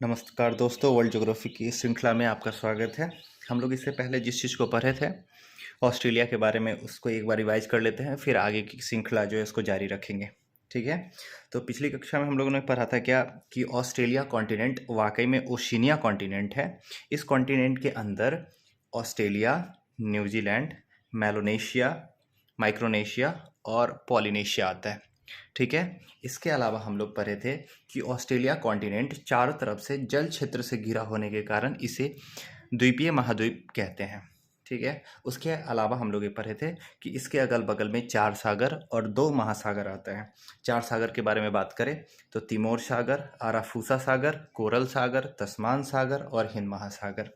नमस्कार दोस्तों, world geography की इस श्रृंखला में आपका स्वागत है। हम लोग इससे पहले जिस चीज़ को पढ़े थे ऑस्ट्रेलिया के बारे में, उसको एक बार रिवाइज कर लेते हैं, फिर आगे की श्रृंखला जो है इसको जारी रखेंगे। ठीक है। तो पिछली कक्षा में हम लोगों ने पढ़ा था क्या कि ऑस्ट्रेलिया कॉन्टिनेंट वाकई में ओशिनिया कॉन्टिनेंट है। इस कॉन्टिनेंट के अंदर ऑस्ट्रेलिया, न्यूजीलैंड, मेलानेशिया, माइक्रोनेशिया और पॉलिनेशिया आता है। ठीक है। इसके अलावा हम लोग पढ़े थे कि ऑस्ट्रेलिया कॉन्टिनेंट चारों तरफ से जल क्षेत्र से घिरा होने के कारण इसे द्वीपीय महाद्वीप कहते हैं। ठीक है। उसके अलावा हम लोग ये पढ़े थे कि इसके अगल बगल में 4 सागर और 2 महासागर आते हैं। 4 सागर के बारे में बात करें तो तिमोर सागर, आराफूसा सागर, कोरल सागर, तस्मान सागर और हिंद महासागर।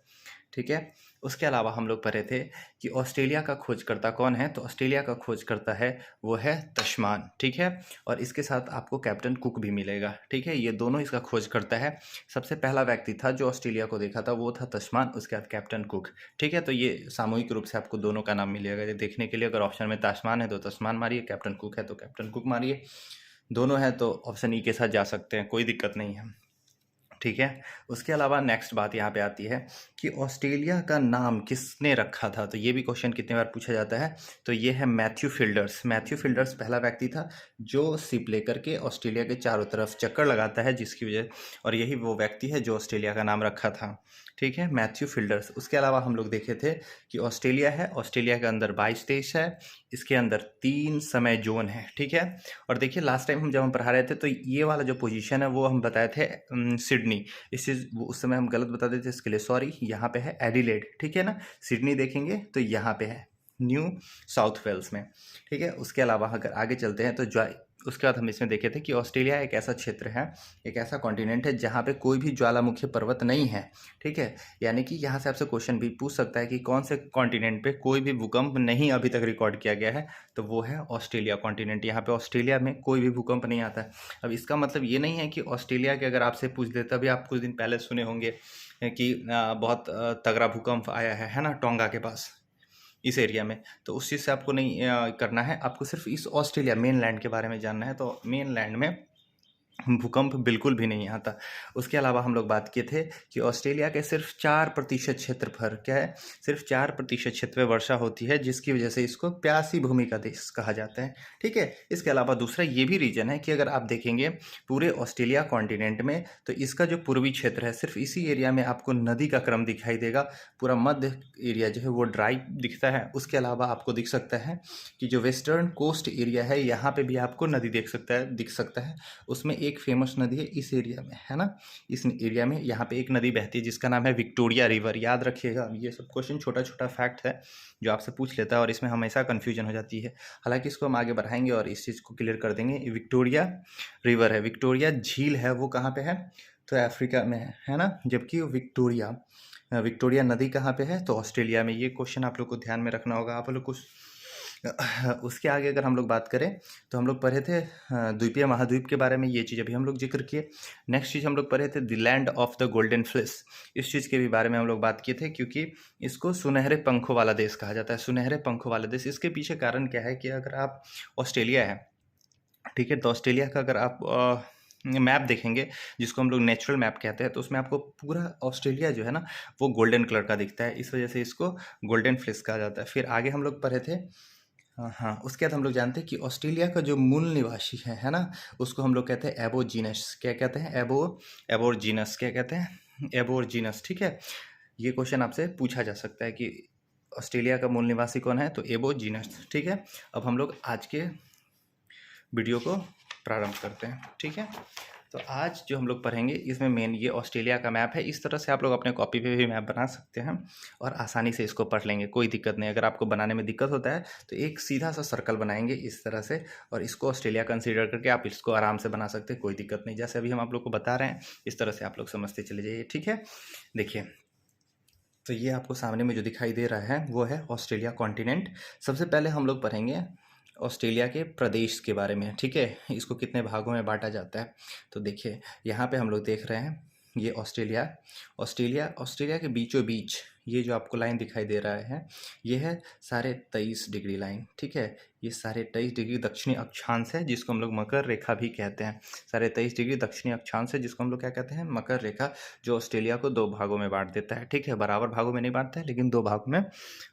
ठीक है। उसके अलावा हम लोग पढ़े थे कि ऑस्ट्रेलिया का खोजकर्ता कौन है, तो ऑस्ट्रेलिया का खोजकर्ता है वो है तस्मान। ठीक है। और इसके साथ आपको कैप्टन कुक भी मिलेगा। ठीक है। ये दोनों इसका खोजकर्ता है। सबसे पहला व्यक्ति था जो ऑस्ट्रेलिया को देखा था वो था तस्मान, उसके बाद कैप्टन कुक। ठीक है। तो ये सामूहिक रूप से आपको दोनों का नाम मिलेगा। ये देखने के लिए अगर ऑप्शन में तस्मान है तो तस्मान मारिए, कैप्टन कुक है तो कैप्टन कुक मारिए, दोनों है तो ऑप्शन ई के साथ जा सकते हैं, कोई दिक्कत नहीं है। ठीक है। उसके अलावा नेक्स्ट बात यहाँ पे आती है कि ऑस्ट्रेलिया का नाम किसने रखा था, तो ये भी क्वेश्चन कितने बार पूछा जाता है। तो ये है मैथ्यू फिल्डर्स। मैथ्यू फिल्डर्स पहला व्यक्ति था जो शिप लेकर के ऑस्ट्रेलिया के चारों तरफ चक्कर लगाता है, जिसकी वजह, और यही वो व्यक्ति है जो ऑस्ट्रेलिया का नाम रखा था। ठीक है, मैथ्यू फिल्डर्स। उसके अलावा हम लोग देखे थे कि ऑस्ट्रेलिया है, ऑस्ट्रेलिया के अंदर 22 देश है, इसके अंदर 3 समय जोन है। ठीक है। और देखिए लास्ट टाइम जब हम पढ़ा रहे थे तो ये वाला जो पोजीशन है वो हम बताए थे सिडनी। इस चीज़ उस समय हम गलत बताते थे, इसके लिए सॉरी। यहाँ पे है एडिलेड। ठीक है ना। सिडनी देखेंगे तो यहाँ पे है न्यू साउथ वेल्स में। ठीक है। उसके अलावा अगर आगे चलते हैं तो उसके बाद हम इसमें देखे थे कि ऑस्ट्रेलिया एक ऐसा क्षेत्र है, एक ऐसा कॉन्टिनेंट है जहाँ पे कोई भी ज्वालामुखी पर्वत नहीं है। ठीक है। यानी कि यहाँ से आपसे क्वेश्चन भी पूछ सकता है कि कौन से कॉन्टिनेंट पे कोई भी भूकंप नहीं अभी तक रिकॉर्ड किया गया है, तो वो है ऑस्ट्रेलिया कॉन्टिनेंट। यहाँ पे ऑस्ट्रेलिया में कोई भी भूकंप नहीं आता है। अब इसका मतलब ये नहीं है कि ऑस्ट्रेलिया के अगर आपसे पूछ दे, तभी आप कुछ दिन पहले सुने होंगे कि बहुत तगड़ा भूकंप आया है ना, टोंगा के पास, इस एरिया में। तो उस चीज़ से आपको नहीं करना है, आपको सिर्फ इस ऑस्ट्रेलिया मेन लैंड के बारे में जानना है। तो मेन लैंड में भूकंप बिल्कुल भी नहीं आता। उसके अलावा हम लोग बात किए थे कि ऑस्ट्रेलिया के सिर्फ 4% क्षेत्र पर क्या है, सिर्फ 4% क्षेत्र में वर्षा होती है, जिसकी वजह से इसको प्यासी भूमि का देश कहा जाता है। ठीक है। इसके अलावा दूसरा ये भी रीजन है कि अगर आप देखेंगे पूरे ऑस्ट्रेलिया कॉन्टिनेंट में, तो इसका जो पूर्वी क्षेत्र है सिर्फ इसी एरिया में आपको नदी का क्रम दिखाई देगा। पूरा मध्य एरिया जो है वो ड्राई दिखता है। उसके अलावा आपको दिख सकता है कि जो वेस्टर्न कोस्ट एरिया है यहाँ पे भी आपको नदी दिख सकता है। उसमें एक फेमस नदी है इस एरिया में, है ना। इस एरिया में यहाँ पे एक नदी बहती है जिसका नाम है विक्टोरिया रिवर। याद रखिएगा, ये सब क्वेश्चन छोटा छोटा फैक्ट है जो आपसे पूछ लेता है और इसमें हमेशा कन्फ्यूजन हो जाती है। हालांकि इसको हम आगे बढ़ाएंगे और इस चीज़ को क्लियर कर देंगे। विक्टोरिया रिवर है, विक्टोरिया झील है, वो कहाँ पे है, तो अफ्रीका में है ना। जबकि विक्टोरिया नदी कहाँ पे है, तो ऑस्ट्रेलिया में। ये क्वेश्चन आप लोग को ध्यान में रखना होगा। आप लोग कुछ उसके आगे अगर हम लोग बात करें तो हम लोग पढ़े थे द्वीपीय महाद्वीप के बारे में, ये चीज़ अभी हम लोग जिक्र किए। नेक्स्ट चीज़ हम लोग पढ़े थे the land of the golden fleece. इस चीज़ के भी बारे में हम लोग बात किए थे, क्योंकि इसको सुनहरे पंखों वाला देश कहा जाता है। सुनहरे पंखों वाला देश, इसके पीछे कारण क्या है कि अगर आप ऑस्ट्रेलिया है, ठीक है, तो ऑस्ट्रेलिया का अगर आप मैप देखेंगे जिसको हम लोग नेचुरल मैप कहते हैं, तो उसमें आपको पूरा ऑस्ट्रेलिया जो है ना वो गोल्डन कलर का दिखता है। इस वजह से इसको गोल्डन फ्लिस कहा जाता है। फिर आगे हम लोग पढ़े थे, हाँ, उसके बाद हम लोग जानते हैं कि ऑस्ट्रेलिया का जो मूल निवासी है ना, उसको हम लोग कहते हैं एबोजीनस। क्या कहते हैं, एबोरजीनस। क्या कहते हैं, एबोरजीनस। ठीक है। ये क्वेश्चन आपसे पूछा जा सकता है कि ऑस्ट्रेलिया का मूल निवासी कौन है, तो एबोजीनस। ठीक है। अब हम लोग आज के वीडियो को प्रारंभ करते हैं। ठीक है। तो आज जो हम लोग पढ़ेंगे इसमें मेन ये ऑस्ट्रेलिया का मैप है। इस तरह से आप लोग अपने कॉपी पे भी मैप बना सकते हैं और आसानी से इसको पढ़ लेंगे, कोई दिक्कत नहीं। अगर आपको बनाने में दिक्कत होता है तो एक सीधा सा सर्कल बनाएंगे इस तरह से, और इसको ऑस्ट्रेलिया कंसीडर करके आप इसको आराम से बना सकते हैं, कोई दिक्कत नहीं। जैसे अभी हम आप लोग को बता रहे हैं इस तरह से आप लोग समझते चले जाइए। ठीक है। देखिए, तो ये आपको सामने में जो दिखाई दे रहा है वो है ऑस्ट्रेलिया कॉन्टिनेंट। सबसे पहले हम लोग पढ़ेंगे ऑस्ट्रेलिया के प्रदेश के बारे में। ठीक है। इसको कितने भागों में बांटा जाता है, तो देखिए यहाँ पे हम लोग देख रहे हैं ये ऑस्ट्रेलिया। ऑस्ट्रेलिया के बीचों बीच ये जो आपको लाइन दिखाई दे रहा है ये है 23.5 डिग्री लाइन, ठीक है। ये 23.5 डिग्री दक्षिणी अक्षांश है जिसको हम लोग मकर रेखा भी कहते हैं। 23.5 डिग्री दक्षिणी अक्षांश है जिसको हम लोग क्या कहते हैं, मकर रेखा, जो ऑस्ट्रेलिया को 2 भागों में बांट देता है, ठीक है। बराबर भागों में नहीं बांटता है लेकिन 2 भागों में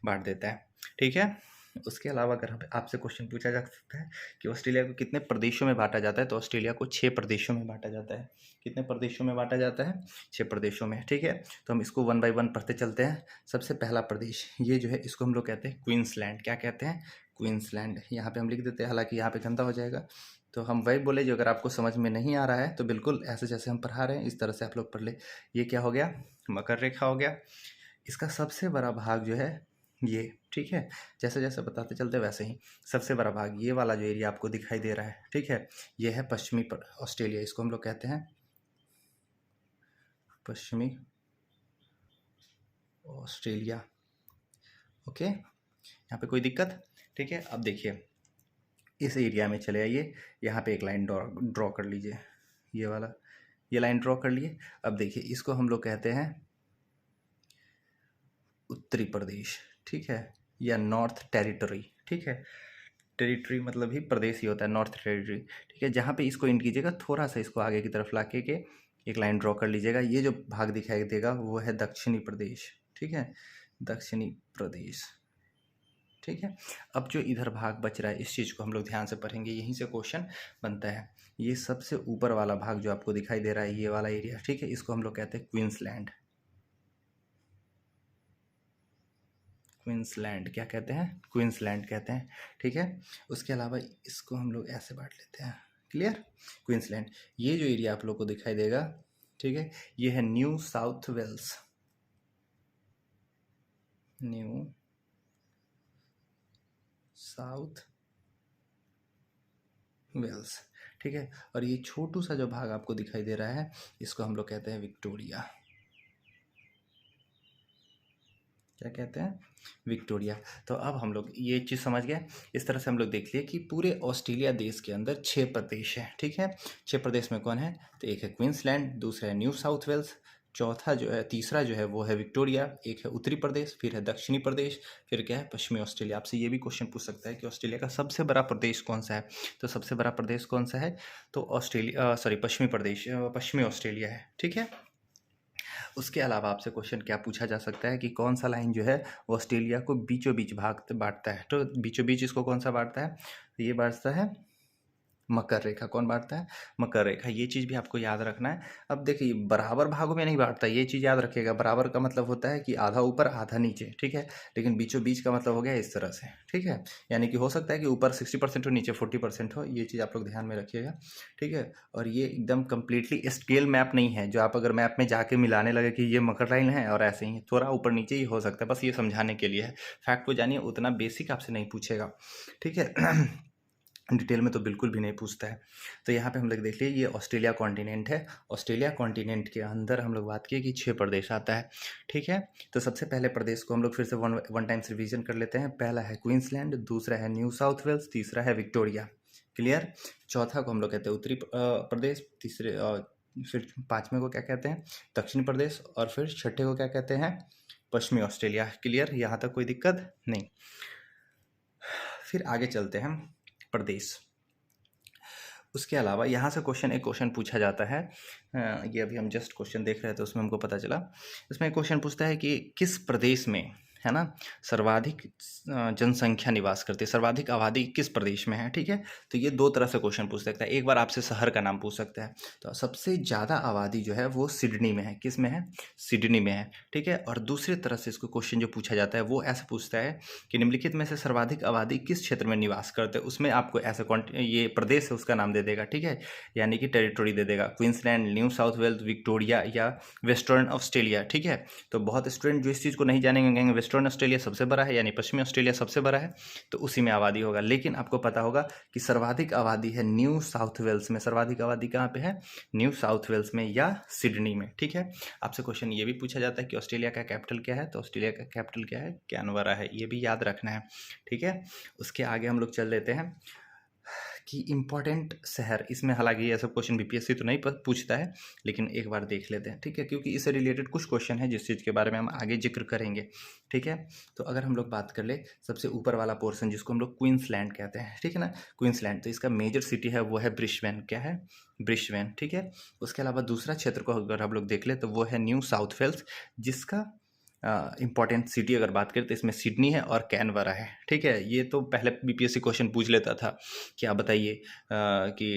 बांट देता है, ठीक है। उसके अलावा अगर आपसे क्वेश्चन पूछा जा सकता है कि ऑस्ट्रेलिया को कितने प्रदेशों में बांटा जाता है, तो ऑस्ट्रेलिया को 6 प्रदेशों में बांटा जाता है। कितने प्रदेशों में बांटा जाता है, 6 प्रदेशों में, ठीक है। तो हम इसको 1 बाय 1 पढ़ते चलते हैं। सबसे पहला प्रदेश ये जो है इसको हम लोग कहते हैं क्वींसलैंड। क्या कहते हैं, क्वींसलैंड। यहाँ पे हम लिख देते हैं, हालांकि यहाँ पे गंदा हो जाएगा तो हम वही बोले, जो अगर आपको समझ में नहीं आ रहा है तो बिल्कुल ऐसे जैसे हम पढ़ा रहे हैं इस तरह से आप लोग पढ़ ले। ये क्या हो गया, मकर रेखा हो गया। इसका सबसे बड़ा भाग जो है ये, ठीक है। जैसे जैसे बताते चलते वैसे ही सबसे बड़ा भाग ये वाला जो एरिया आपको दिखाई दे रहा है, ठीक है, ये है पश्चिमी ऑस्ट्रेलिया। इसको हम लोग कहते हैं पश्चिमी ऑस्ट्रेलिया, ओके। यहाँ पे कोई दिक्कत, ठीक है। अब देखिए इस एरिया में चले आइए, यहाँ पे एक लाइन ड्रॉ कर लीजिए, ये वाला, ये लाइन ड्रॉ कर लिए। अब देखिए इसको हम लोग कहते हैं उत्तरी प्रदेश, ठीक है, या नॉर्थ टेरिटरी, ठीक है। टेरिटरी मतलब ही प्रदेश ही होता है, नॉर्थ टेरिटरी, ठीक है। जहाँ पे इसको इंड कीजिएगा, थोड़ा सा इसको आगे की तरफ ला के एक लाइन ड्रॉ कर लीजिएगा। ये जो भाग दिखाई देगा वो है दक्षिणी प्रदेश, ठीक है, दक्षिणी प्रदेश, ठीक है। अब जो इधर भाग बच रहा है इस चीज़ को हम लोग ध्यान से पढ़ेंगे, यहीं से क्वेश्चन बनता है। ये सबसे ऊपर वाला भाग जो आपको दिखाई दे रहा है, ये वाला एरिया, ठीक है, इसको हम लोग कहते हैं क्वींसलैंड। क्वींसलैंड क्या कहते हैं, क्वींसलैंड कहते हैं, ठीक है। उसके अलावा इसको हम लोग ऐसे बांट लेते हैं, क्लियर। क्वींसलैंड, ये जो एरिया आप लोग को दिखाई देगा, ठीक है, ये है New South Wales, New South Wales, ठीक है। और ये छोटू सा जो भाग आपको दिखाई दे रहा है इसको हम लोग कहते हैं विक्टोरिया। क्या कहते हैं, विक्टोरिया। तो अब हम लोग ये चीज़ समझ गए। इस तरह से हम लोग देख लिए कि पूरे ऑस्ट्रेलिया देश के अंदर 6 प्रदेश हैं, ठीक है। 6 प्रदेश में कौन है, तो एक है क्वींसलैंड, दूसरा है न्यू साउथ वेल्स, चौथा जो है, तीसरा जो है वो है विक्टोरिया, एक है उत्तरी प्रदेश, फिर है दक्षिणी प्रदेश, फिर क्या है पश्चिमी ऑस्ट्रेलिया। आपसे ये भी क्वेश्चन पूछ सकता है कि ऑस्ट्रेलिया का सबसे बड़ा प्रदेश कौन सा है, तो सबसे बड़ा प्रदेश कौन सा है, तो ऑस्ट्रेलिया, सॉरी, पश्चिमी प्रदेश, पश्चिमी ऑस्ट्रेलिया है, ठीक है। उसके अलावा आपसे क्वेश्चन क्या पूछा जा सकता है कि कौन सा लाइन जो है वो ऑस्ट्रेलिया को बीचों बीच भाग बांटता है, तो बीचों बीच इसको कौन सा बांटता है, ये बांटता है मकर रेखा। कौन बांटता है, मकर रेखा। ये चीज़ भी आपको याद रखना है। अब देखिए बराबर भागों में नहीं बांटता, ये चीज़ याद रखिएगा। बराबर का मतलब होता है कि आधा ऊपर आधा नीचे, ठीक है, लेकिन बीचों बीच का मतलब हो गया इस तरह से, ठीक है। यानी कि हो सकता है कि ऊपर 60% हो, नीचे 40% हो, ये चीज़ आप लोग ध्यान में रखिएगा, ठीक है। और ये एकदम कम्प्लीटली स्केल मैप नहीं है, जो आप अगर मैप में जाके मिलाने लगे कि ये मकर लाइन है और ऐसे ही थोड़ा ऊपर नीचे ही हो सकता है, बस ये समझाने के लिए है। फैक्ट को जानिए, उतना बेसिक आपसे नहीं पूछेगा, ठीक है। डिटेल में तो बिल्कुल भी नहीं पूछता है। तो यहाँ पे हम लोग देख लिए ये ऑस्ट्रेलिया कॉन्टिनेंट है। ऑस्ट्रेलिया कॉन्टिनेंट के अंदर हम लोग बात किए कि 6 प्रदेश आता है, ठीक है। तो सबसे पहले प्रदेश को हम लोग फिर से वन टाइम रिवीजन कर लेते हैं। पहला है क्वींसलैंड, दूसरा है न्यू साउथ वेल्स, तीसरा है विक्टोरिया, क्लियर। चौथा को हम लोग कहते हैं उत्तरी प्रदेश, तीसरे फिर पाँचवें को क्या कहते हैं, दक्षिणी प्रदेश, और फिर छठे को क्या कहते हैं, पश्चिमी ऑस्ट्रेलिया, क्लियर। यहाँ तक कोई दिक्कत नहीं। फिर आगे चलते हैं प्रदेश। उसके अलावा यहाँ से एक क्वेश्चन पूछा जाता है, ये अभी हम जस्ट क्वेश्चन देख रहे थे उसमें हमको पता चला। इसमें एक क्वेश्चन पूछता है कि किस प्रदेश में, है ना, सर्वाधिक जनसंख्या निवास करती है, सर्वाधिक आबादी किस प्रदेश में है, ठीक है। तो ये 2 तरह से क्वेश्चन पूछ सकता है। एक बार आपसे शहर का नाम पूछ सकता है, तो सबसे ज़्यादा आबादी जो है वो सिडनी में है। किस में है, सिडनी में है, ठीक है। और दूसरी तरह से इसको क्वेश्चन जो पूछा जाता है वो ऐसे पूछता है कि निम्नलिखित में से सर्वाधिक आबादी किस क्षेत्र में निवास करते हैं, उसमें आपको ऐसे ये प्रदेश है उसका नाम दे देगा, ठीक है, यानी कि टेरिटरी दे देगा, Queensland, New South Wales, Victoria या वेस्टर्न ऑस्ट्रेलिया, ठीक है। तो बहुत स्टूडेंट जो इस चीज़ को नहीं जानेंगे कहेंगे वेस्टर्न ऑस्ट्रेलिया सबसे बड़ा है, यानी पश्चिमी ऑस्ट्रेलिया सबसे बड़ा है, तो उसी में आबादी होगा। लेकिन आपको पता होगा कि सर्वाधिक आबादी है न्यू साउथ वेल्स में। सर्वाधिक आबादी कहाँ पे है, न्यू साउथ वेल्स में या सिडनी में, ठीक है। आपसे क्वेश्चन ये भी पूछा जाता है कि ऑस्ट्रेलिया का कैपिटल क्या है, तो ऑस्ट्रेलिया का कैपिटल क्या है, कैनबरा है, ये भी याद रखना है, ठीक है। उसके आगे हम लोग चल लेते हैं कि इम्पॉर्टेंट शहर इसमें, हालांकि ये सब क्वेश्चन बीपीएससी तो नहीं पूछता है, लेकिन एक बार देख लेते हैं, ठीक है, क्योंकि इससे रिलेटेड कुछ क्वेश्चन है जिस चीज़ के बारे में हम आगे जिक्र करेंगे, ठीक है। तो अगर हम लोग बात कर ले सबसे ऊपर वाला पोर्शन जिसको हम लोग क्वींसलैंड कहते हैं, ठीक है ना, क्वींसलैंड, तो इसका मेजर सिटी है वो है ब्रिस्बेन, क्या है, ब्रिस्बेन, ठीक है। उसके अलावा दूसरा क्षेत्र को अगर हम लोग देख ले तो वो है न्यू साउथ वेल्स, जिसका इंपॉर्टेंट सिटी अगर बात करें तो इसमें सिडनी है और कैनबरा है, ठीक है। ये तो पहले बीपीएससी क्वेश्चन पूछ लेता था कि आप बताइए कि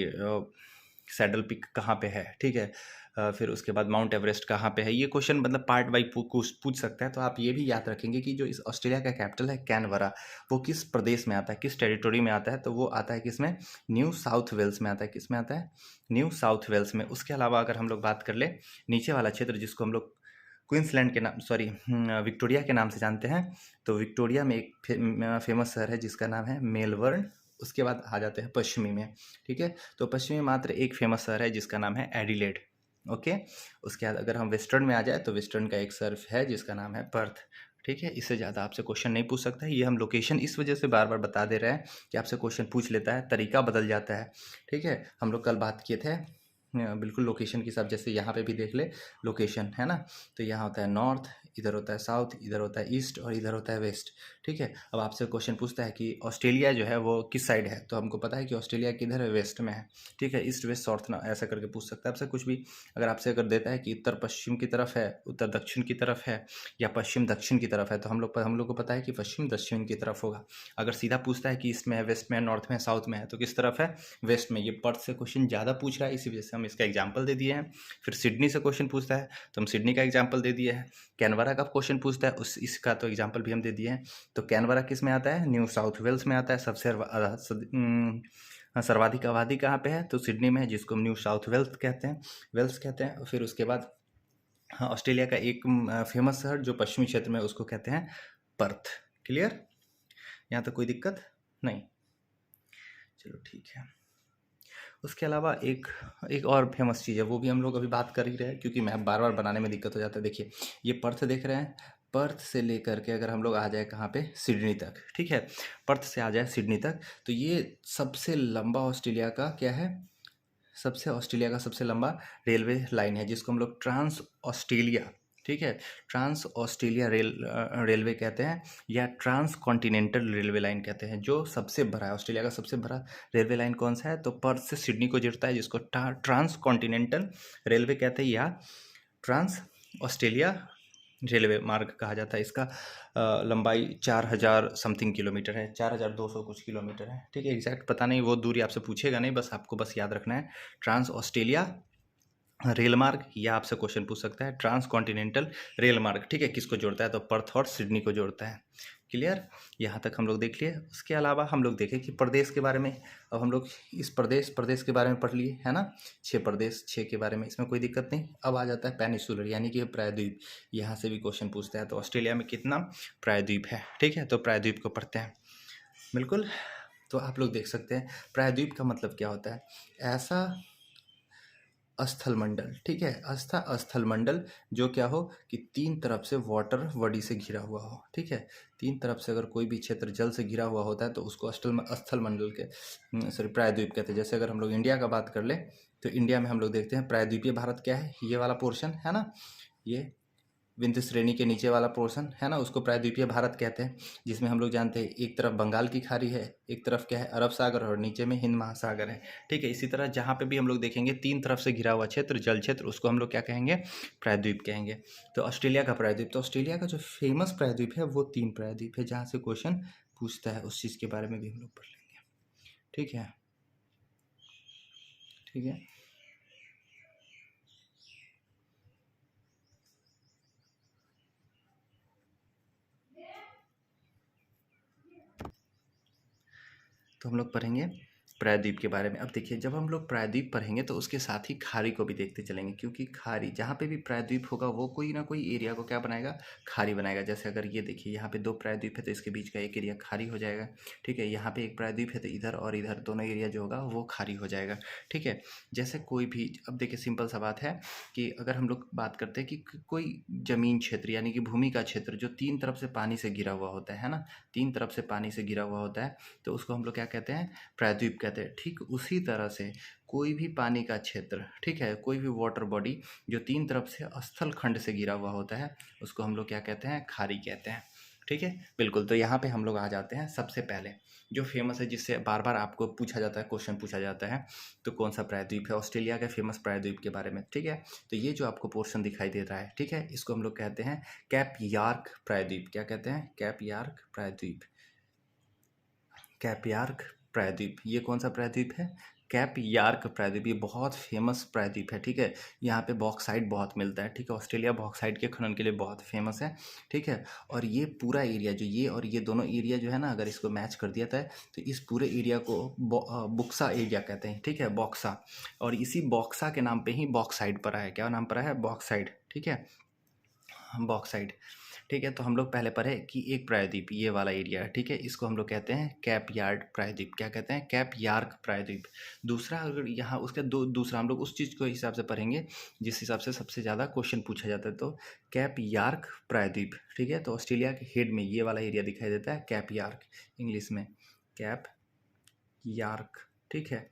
सैडल पिक कहाँ पे है, ठीक है। फिर उसके बाद माउंट एवरेस्ट कहाँ पे है, ये क्वेश्चन मतलब पार्ट वाइज पूछ सकता है। तो आप ये भी याद रखेंगे कि जो इस ऑस्ट्रेलिया का कैपिटल है कैनबरा, वो किस प्रदेश में आता है, किस टेरिटोरी में आता है, तो वो आता है किसमें, न्यू साउथ वेल्स में आता है, किस में आता है, न्यू साउथ वेल्स में। उसके अलावा अगर हम लोग बात कर ले नीचे वाला क्षेत्र जिसको हम लोग क्वींसलैंड के नाम, सॉरी, विक्टोरिया के नाम से जानते हैं, तो विक्टोरिया में एक फेमस शहर है जिसका नाम है मेलबर्न। उसके बाद आ जाते हैं पश्चिमी में, ठीक है। तो पश्चिमी मात्र एक फेमस शहर है जिसका नाम है एडिलेड, ओके। उसके बाद अगर हम वेस्टर्न में आ जाए तो वेस्टर्न का एक शहर है जिसका नाम है पर्थ, ठीक है। इससे ज़्यादा आपसे क्वेश्चन नहीं पूछ सकता है। ये हम लोकेशन इस वजह से बार बार बता दे रहे हैं कि आपसे क्वेश्चन पूछ लेता है, तरीका बदल जाता है, ठीक है। हम लोग कल बात किए थे बिल्कुल लोकेशन के हिसाब, जैसे यहाँ पे भी देख ले लोकेशन है ना, तो यहाँ होता है नॉर्थ, इधर होता है साउथ, इधर होता है ईस्ट और इधर होता है वेस्ट, ठीक है। अब आपसे क्वेश्चन पूछता है कि ऑस्ट्रेलिया जो है वो किस साइड है, तो हमको पता है कि ऑस्ट्रेलिया किधर है, वेस्ट में है, ठीक है। ईस्ट वेस्ट साउथ ना ऐसा करके पूछ सकता है आपसे कुछ भी। अगर आपसे अगर देता है कि उत्तर पश्चिम की तरफ है, उत्तर दक्षिण की तरफ है, या पश्चिम दक्षिण की तरफ है, तो हम लोग को पता है कि पश्चिम दक्षिण की तरफ होगा। अगर सीधा पूछता है कि ईस्ट में है, वेस्ट में है, नॉर्थ में है, साउथ में है, तो किस तरफ है, वेस्ट में। ये पर्थ से क्वेश्चन ज़्यादा पूछ रहा है, इसी वजह से हम इसका एग्जाम्पल दे दिए हैं। फिर सिडनी से क्वेश्चन पूछता है तो हम सिडनी का एग्जाम्पल दे दिए हैं। कैनबरा का क्वेश्चन पूछता है इसका तो एग्जाम्पल भी हम दे दिए हैं। तो कैनबरा किस में आता है, न्यू साउथ वेल्स में आता है। सबसे सर्वाधिक आबादी कहाँ पे है, तो सिडनी में है, जिसको हम न्यू साउथ वेल्स कहते हैं, वेल्स कहते हैं। फिर उसके बाद हाँ, ऑस्ट्रेलिया का एक फेमस शहर जो पश्चिमी क्षेत्र में, उसको कहते हैं पर्थ। क्लियर, यहाँ तक कोई दिक्कत नहीं, चलो ठीक है। उसके अलावा एक और फेमस चीज़ है, वो भी हम लोग अभी बात कर ही रहे हैं, क्योंकि मैप बार बार बनाने में दिक्कत हो जाता है। देखिए ये पर्थ देख रहे हैं, पर्थ से लेकर के अगर हम लोग आ जाए कहाँ पे, सिडनी तक, ठीक है। पर्थ से आ जाए सिडनी तक, तो ये सबसे लंबा ऑस्ट्रेलिया का क्या है, ऑस्ट्रेलिया का सबसे लंबा रेलवे लाइन है, जिसको हम लोग ट्रांस ऑस्ट्रेलिया, ठीक है, ट्रांस ऑस्ट्रेलिया रेलवे कहते हैं, या ट्रांस कॉन्टिनेंटल रेलवे लाइन कहते हैं। जो सबसे बड़ा है, ऑस्ट्रेलिया का सबसे बड़ा रेलवे लाइन कौन सा है, तो पर्थ से सिडनी को जोड़ता है, जिसको ट्रांस कॉन्टिनेंटल रेलवे कहते हैं, या ट्रांस ऑस्ट्रेलिया रेलवे मार्ग कहा जाता है। इसका लंबाई 4000 समथिंग किलोमीटर है, 4200 कुछ किलोमीटर है, ठीक है। एग्जैक्ट पता नहीं, वो दूरी आपसे पूछेगा नहीं, बस आपको बस याद रखना है ट्रांस ऑस्ट्रेलिया रेल मार्ग, या आपसे क्वेश्चन पूछ सकता है ट्रांस कॉन्टिनेंटल रेल मार्ग, ठीक है। किसको जोड़ता है, तो पर्थ और सिडनी को जोड़ता है। क्लियर, यहाँ तक हम लोग देख लिए। उसके अलावा हम लोग देखें कि प्रदेश के बारे में, अब हम लोग इस प्रदेश के बारे में पढ़ लिए है ना, 6 प्रदेश, 6 के बारे में, इसमें कोई दिक्कत नहीं। अब आ जाता है पेनिसुलर यानी कि प्रायद्वीप, यहाँ से भी क्वेश्चन पूछता है। तो ऑस्ट्रेलिया में कितना प्रायद्वीप है, ठीक है, तो प्रायद्वीप को पढ़ते हैं बिल्कुल। तो आप लोग देख सकते हैं प्रायद्वीप का मतलब क्या होता है, ऐसा स्थल मंडल, ठीक है, स्थल मंडल जो क्या हो कि 3 तरफ से वाटर बॉडी से घिरा हुआ हो, ठीक है। 3 तरफ से अगर कोई भी क्षेत्र जल से घिरा हुआ होता है तो उसको स्थल मंडल के सॉरी प्रायद्वीप कहते हैं। जैसे अगर हम लोग इंडिया का बात कर ले तो इंडिया में हम लोग देखते हैं प्रायद्वीपीय भारत क्या है, ये वाला पोर्शन है ना, ये विंध्य श्रेणी के नीचे वाला पोर्शन है ना, उसको प्रायद्वीपीय भारत कहते हैं। जिसमें हम लोग जानते हैं एक तरफ बंगाल की खाड़ी है, एक तरफ क्या है अरब सागर, और नीचे में हिंद महासागर है, ठीक है। इसी तरह जहाँ पे भी हम लोग देखेंगे 3 तरफ से घिरा हुआ क्षेत्र, जल क्षेत्र, उसको हम लोग क्या कहेंगे, प्रायद्वीप कहेंगे। तो ऑस्ट्रेलिया का प्रायद्वीप, तो ऑस्ट्रेलिया का जो फेमस प्रायद्वीप है वो 3 प्रायद्वीप है, जहाँ से क्वेश्चन पूछता है उस चीज़ के बारे में भी हम लोग पढ़ लेंगे, ठीक है, ठीक है। तो हम लोग पढ़ेंगे प्रायद्वीप के बारे में। अब देखिए जब हम लोग प्रायद्वीप पढ़ेंगे तो उसके साथ ही खाड़ी को भी देखते चलेंगे, क्योंकि खाड़ी जहाँ पे भी प्रायद्वीप होगा वो कोई ना कोई एरिया को क्या बनाएगा, खाड़ी बनाएगा। जैसे अगर ये देखिए यहाँ पे 2 प्रायद्वीप है तो इसके बीच का एक एरिया खाड़ी हो जाएगा, ठीक है। यहाँ पे एक प्रायद्वीप है तो इधर और इधर दोनों एरिया जो होगा वो खाड़ी हो जाएगा, ठीक है। जैसे कोई भी, अब देखिए सिंपल सा बात है कि अगर हम लोग बात करते हैं कि कोई जमीन क्षेत्र यानी कि भूमि का क्षेत्र जो 3 तरफ से पानी से घिरा हुआ होता है ना, 3 तरफ से पानी से घिरा हुआ होता है, तो उसको हम लोग क्या कहते हैं, प्रायद्वीप कहते हैं। कहते हैं। ठीक उसी तरह से कोई भी पानी का क्षेत्र, ठीक है, कोई भी वाटर बॉडी जो तीन तरफ से स्थल खंड से घिरा हुआ होता है उसको हम लोग क्या कहते हैं, खाड़ी कहते हैं। ठीक है, बिल्कुल। तो यहाँ पे हम लोग आ जाते हैं सबसे पहले जो फेमस है, जिससे बार बार आपको पूछा जाता है, क्वेश्चन पूछा जाता है, तो कौन सा प्रायद्वीप है ऑस्ट्रेलिया के फेमस प्रायद्वीप के बारे में। ठीक है, तो ये जो आपको पोर्शन दिखाई दे रहा है, ठीक है, इसको हम लोग कहते हैं कैप यार्क प्रायद्वीप। क्या कहते हैं, कैप यार्क प्रायद्वीप। कैप यार्क प्रायद्वीप, ये कौन सा प्रायद्वीप है, कैप यार्क प्रायद्वीप। ये बहुत फेमस प्रायद्वीप है। ठीक है, यहाँ पे बॉक्साइट बहुत मिलता है। ठीक है, ऑस्ट्रेलिया बॉक्साइट के खनन के लिए बहुत फेमस है। ठीक है, और ये पूरा एरिया जो ये और ये दोनों एरिया जो है ना, अगर इसको मैच कर दिया जाए तो इस पूरे एरिया को बुक्सा एरिया कहते हैं। ठीक है, बॉक्सा, और इसी बॉक्सा के नाम पे ही बॉक्साइट पड़ा है। क्या नाम पड़ा है, बॉक्साइट। ठीक है, बॉक्साइट। ठीक है, तो हम लोग पहले पढ़े कि एक प्रायद्वीप ये वाला एरिया है। ठीक है, इसको हम लोग कहते हैं कैप यार्ड प्रायद्वीप। क्या कहते हैं, कैप यार्क प्रायद्वीप। दूसरा, अगर यहाँ उसके दूसरा हम लोग उस चीज़ के हिसाब से पढ़ेंगे जिस हिसाब से सबसे ज़्यादा क्वेश्चन पूछा जाता है, तो कैप यार्क प्रायद्वीप। ठीक है, तो ऑस्ट्रेलिया के हेड में ये वाला एरिया दिखाई देता है, कैप यार्क, इंग्लिश में कैप यार्क। ठीक है,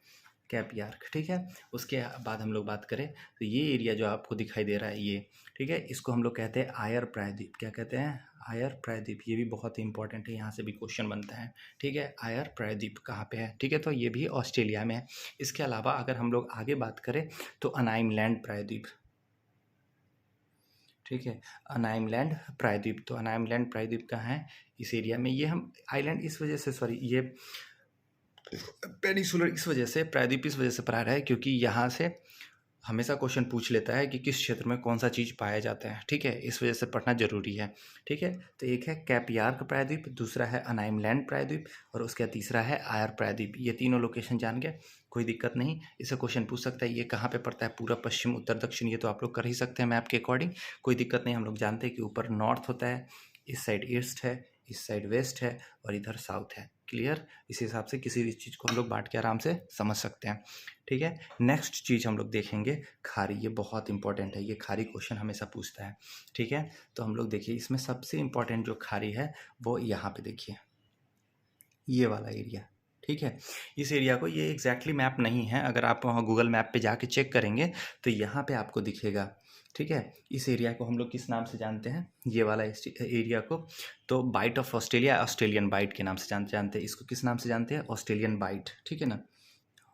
कैप यार्क। ठीक है, उसके बाद हम लोग बात करें तो ये एरिया जो आपको दिखाई दे रहा है ये, ठीक है, इसको हम लोग कहते हैं आयर प्रायद्वीप। क्या कहते हैं, आयर प्रायद्वीप। ये भी बहुत ही इंपॉर्टेंट है, यहाँ से भी क्वेश्चन बनता है। ठीक है, आयर प्रायद्वीप कहाँ पे है, ठीक है, तो ये भी ऑस्ट्रेलिया में है। इसके अलावा अगर हम लोग आगे बात करें तो अनाइमलैंड प्रायद्वीप। ठीक है, अनाइमलैंड प्रायद्वीप। तो अनाइमलैंड प्रायद्वीप कहाँ है, इस एरिया में। ये हम आइलैंड इस वजह से, सॉरी, ये पेनिसुलर इस वजह से, प्रायद्वीप इस वजह से पढ़ा रहा है क्योंकि यहाँ से हमेशा क्वेश्चन पूछ लेता है कि किस क्षेत्र में कौन सा चीज़ पाया जाता है। ठीक है, इस वजह से पढ़ना जरूरी है। ठीक है, तो एक है कैप यार्क प्रायद्वीप, दूसरा है अनाइमलैंड प्रायद्वीप, और उसका तीसरा है आयर प्रायद्वीप। ये तीनों लोकेशन जान गए, कोई दिक्कत नहीं। इससे क्वेश्चन पूछ सकता है ये कहाँ पे पड़ता है, पूरा पश्चिम उत्तर दक्षिण, ये तो आप लोग कर ही सकते हैं मैप के अकॉर्डिंग, कोई दिक्कत नहीं। हम लोग जानते हैं कि ऊपर नॉर्थ होता है, इस साइड ईस्ट है, इस साइड वेस्ट है, और इधर साउथ है। क्लियर, इस हिसाब से किसी भी चीज़ को हम लोग बांट के आराम से समझ सकते हैं। ठीक है, नेक्स्ट चीज़ हम लोग देखेंगे खारी। ये बहुत इंपॉर्टेंट है, ये खारी क्वेश्चन हमेशा पूछता है। ठीक है, तो हम लोग देखिए इसमें सबसे इंपॉर्टेंट जो खारी है वो यहाँ पे देखिए, ये वाला एरिया। ठीक है, इस एरिया को, ये एग्जैक्टली मैप नहीं है, अगर आप वहाँ गूगल मैप पे जाके चेक करेंगे तो यहाँ पे आपको दिखेगा। ठीक है, इस एरिया को हम लोग किस नाम से जानते हैं, ये वाला एरिया को, तो bight of Australia, Australian bight के नाम से जानते हैं। इसको किस नाम से जानते हैं, ऑस्ट्रेलियन बाइट। ठीक है ना,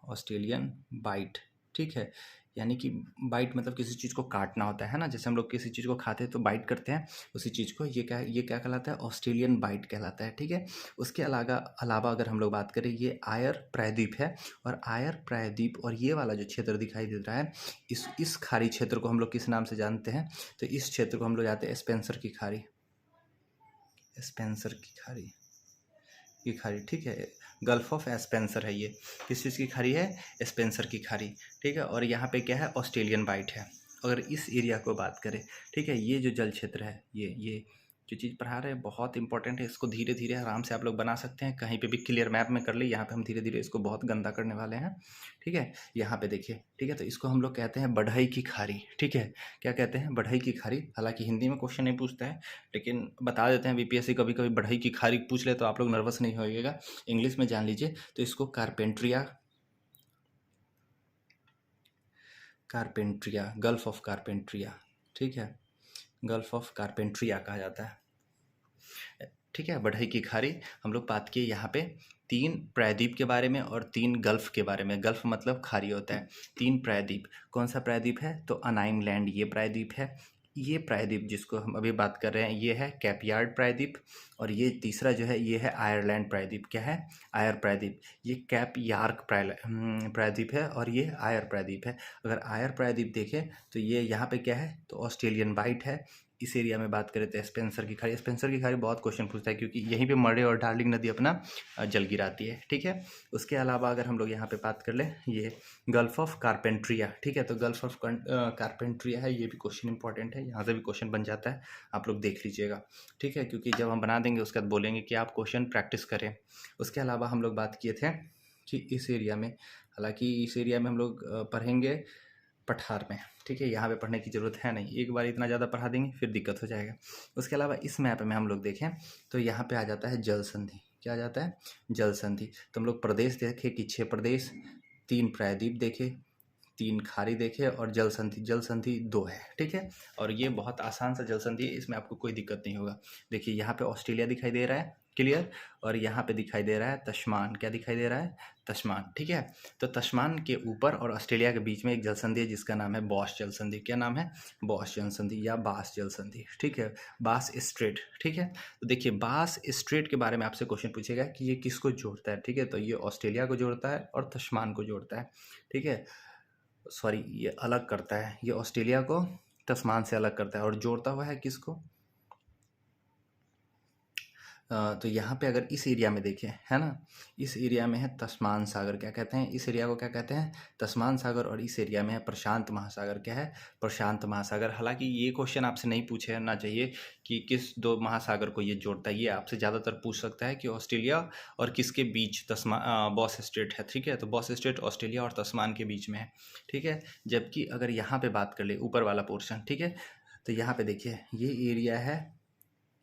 ऑस्ट्रेलियन बाइट। ठीक है, यानी कि बाइट मतलब किसी चीज़ को काटना होता है ना, जैसे हम लोग किसी चीज़ को खाते हैं तो बाइट करते हैं, उसी चीज़ को ये क्या कहलाता है, ऑस्ट्रेलियन बाइट कहलाता है। ठीक है, उसके अलावा अगर हम लोग बात करें, ये आयर प्रायद्वीप है, और आयर प्रायद्वीप और ये वाला जो क्षेत्र दिखाई दे रहा है, इस खाड़ी क्षेत्र को हम लोग किस नाम से जानते हैं, तो इस क्षेत्र को हम लोग जानते हैं स्पेंसर की खाड़ी, स्पेंसर की खाड़ी, की खाड़ी। ठीक है, गल्फ ऑफ स्पेंसर है ये, किस चीज़ की खाड़ी है, स्पेंसर की खाड़ी। ठीक है, और यहाँ पे क्या है, ऑस्ट्रेलियन बाइट है। अगर इस एरिया को बात करें, ठीक है, ये जो जल क्षेत्र है, ये जो चीज़ पढ़ा रहे हैं बहुत इंपॉर्टेंट है, इसको धीरे धीरे आराम से आप लोग बना सकते हैं, कहीं पे भी क्लियर मैप में कर ले। यहाँ पे हम धीरे धीरे इसको बहुत गंदा करने वाले हैं। ठीक है, यहाँ पे देखिए। ठीक है, तो इसको हम लोग कहते हैं बढ़ई की खाड़ी। ठीक है, क्या कहते हैं, बढ़ई की खाड़ी। हालांकि हिंदी में क्वेश्चन नहीं पूछता है, लेकिन बता देते हैं, बीपीएससी कभी कभी बढ़ई की खाड़ी पूछ ले तो आप लोग नर्वस नहीं होइएगा, इंग्लिश में जान लीजिए। तो इसको कारपेंट्रिया, गल्फ ऑफ कारपेंट्रिया। ठीक है, गल्फ ऑफ कारपेंट्रिया कहा जाता है। ठीक है, बढ़ई की खाड़ी। हम लोग बात किए यहाँ पे 3 प्रायद्वीप के बारे में और 3 गल्फ के बारे में। गल्फ मतलब खाड़ी होता है। 3 प्रायद्वीप, कौन सा प्रायद्वीप है, तो अनाइमलैंड ये प्रायद्वीप है। ये प्रायद्वीप जिसको हम अभी बात कर रहे हैं ये है कैप यार्ड प्रायद्वीप, और ये तीसरा जो है ये है आयरलैंड प्रायद्वीप। क्या है, आयर प्रायद्वीप। ये कैप यार्क प्रायद्वीप है, और ये आयर प्रायद्वीप है। अगर आयर प्रायद्वीप देखें तो ये यहाँ पे क्या है, तो ऑस्ट्रेलियन बाइट है। इस एरिया में बात करें तो स्पेंसर की खाड़ी। स्पेंसर की खाड़ी बहुत क्वेश्चन पूछता है क्योंकि यहीं पे मर्रे और डार्लिंग नदी अपना जल गिराती है। ठीक है, उसके अलावा अगर हम लोग यहाँ पे बात कर लें, ये गल्फ ऑफ कारपेंट्रिया। ठीक है, तो गल्फ ऑफ कारपेंट्रिया है, ये भी क्वेश्चन इंपॉर्टेंट है, यहाँ से भी क्वेश्चन बन जाता है, आप लोग देख लीजिएगा। ठीक है, क्योंकि जब हम बना देंगे उसके बाद बोलेंगे कि आप क्वेश्चन प्रैक्टिस करें। उसके अलावा हम लोग बात किए थे कि इस एरिया में, हालांकि इस एरिया में हम लोग पढ़ेंगे पठार में। ठीक है, यहाँ पे पढ़ने की ज़रूरत है नहीं, एक बार इतना ज़्यादा पढ़ा देंगे फिर दिक्कत हो जाएगा। उसके अलावा इस मैप में हम लोग देखें तो यहाँ पे आ जाता है जल संधि। क्या आ जाता है, जल संधि। तो हम लोग प्रदेश देखे कि 6 प्रदेश, 3 प्रायद्वीप देखे, 3 खाड़ी देखे और जल संधि 2 है, ठीक है। और ये बहुत आसान सा जल संधि है, इसमें आपको कोई दिक्कत नहीं होगा। देखिए यहाँ पे ऑस्ट्रेलिया दिखाई दे रहा है, क्लियर, और यहाँ पे दिखाई दे रहा है तस्मान। क्या दिखाई दे रहा है, तस्मान, ठीक है। तो तस्मान के ऊपर और ऑस्ट्रेलिया के बीच में एक जल संधि है जिसका नाम है बॉस जल संधि। क्या नाम है, बॉस जल संधि या बास जल संधि, ठीक है, बास स्ट्रेट, ठीक है। तो देखिए बास स्ट्रेट के बारे में आपसे क्वेश्चन पूछेगा कि ये किसको जोड़ता है, ठीक है। तो ये ऑस्ट्रेलिया को जोड़ता है और तस्मान को जोड़ता है, ठीक है। सॉरी, ये अलग करता है, ये ऑस्ट्रेलिया को तस्मान से अलग करता है और जोड़ता हुआ है किसको, तो यहाँ पे अगर इस एरिया में देखें, है ना, इस एरिया में है तस्मान सागर। क्या कहते हैं इस एरिया को, क्या कहते हैं, तस्मान सागर। और इस एरिया में है प्रशांत महासागर। क्या है, प्रशांत महासागर। हालांकि ये क्वेश्चन आपसे नहीं पूछना चाहिए कि किस 2 महासागर को ये जोड़ता है, ये आपसे ज़्यादातर पूछ सकता है कि ऑस्ट्रेलिया और किसके बीच बॉस स्ट्रेट है, ठीक है। तो बॉस स्ट्रेट ऑस्ट्रेलिया और तस्मान के बीच में है, ठीक है। जबकि अगर यहाँ पे बात कर ले ऊपर वाला पोर्शन, ठीक है, तो यहाँ पे देखिए ये एरिया है,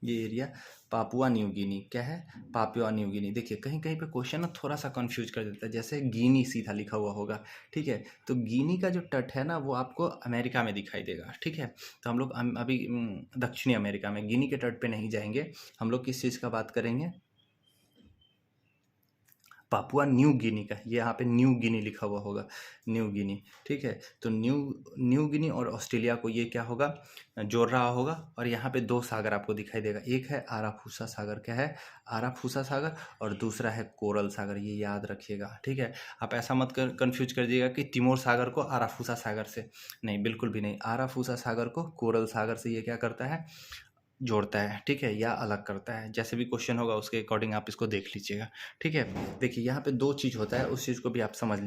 ये एरिया पापुआ न्यू गिनी। क्या है, पापुआ न्यू गिनी। देखिए कहीं कहीं पे क्वेश्चन ना थोड़ा सा कंफ्यूज कर देता है, जैसे गिनी सीधा लिखा हुआ होगा, ठीक है। तो गिनी का जो तट है ना वो आपको अमेरिका में दिखाई देगा, ठीक है। तो हम लोग अभी दक्षिणी अमेरिका में, गिनी के तट पे नहीं जाएंगे। हम लोग किस चीज़ का बात करेंगे, पापुआ न्यू गिनी का। ये यहाँ पे न्यू गिनी लिखा हुआ होगा, न्यू गिनी, ठीक है। तो न्यू गिनी और ऑस्ट्रेलिया को ये क्या होगा, जोड़ रहा होगा। और यहाँ पे 2 सागर आपको दिखाई देगा, एक है आराफूसा सागर। क्या है, आराफूसा सागर, और दूसरा है कोरल सागर। ये याद रखिएगा, ठीक है। आप ऐसा मत कंफ्यूज कर दिएगा कि तिमोर सागर को आराफूसा सागर से, नहीं, बिल्कुल भी नहीं। आराफूसा सागर को कोरल सागर से ये क्या करता है, जोड़ता है, ठीक है, या अलग करता है। जैसे भी क्वेश्चन होगा उसके अकॉर्डिंग आप इसको देख लीजिएगा, ठीक है। देखिए यहाँ पे 2 चीज़ होता है, उस चीज़ को भी आप समझ लीजिए।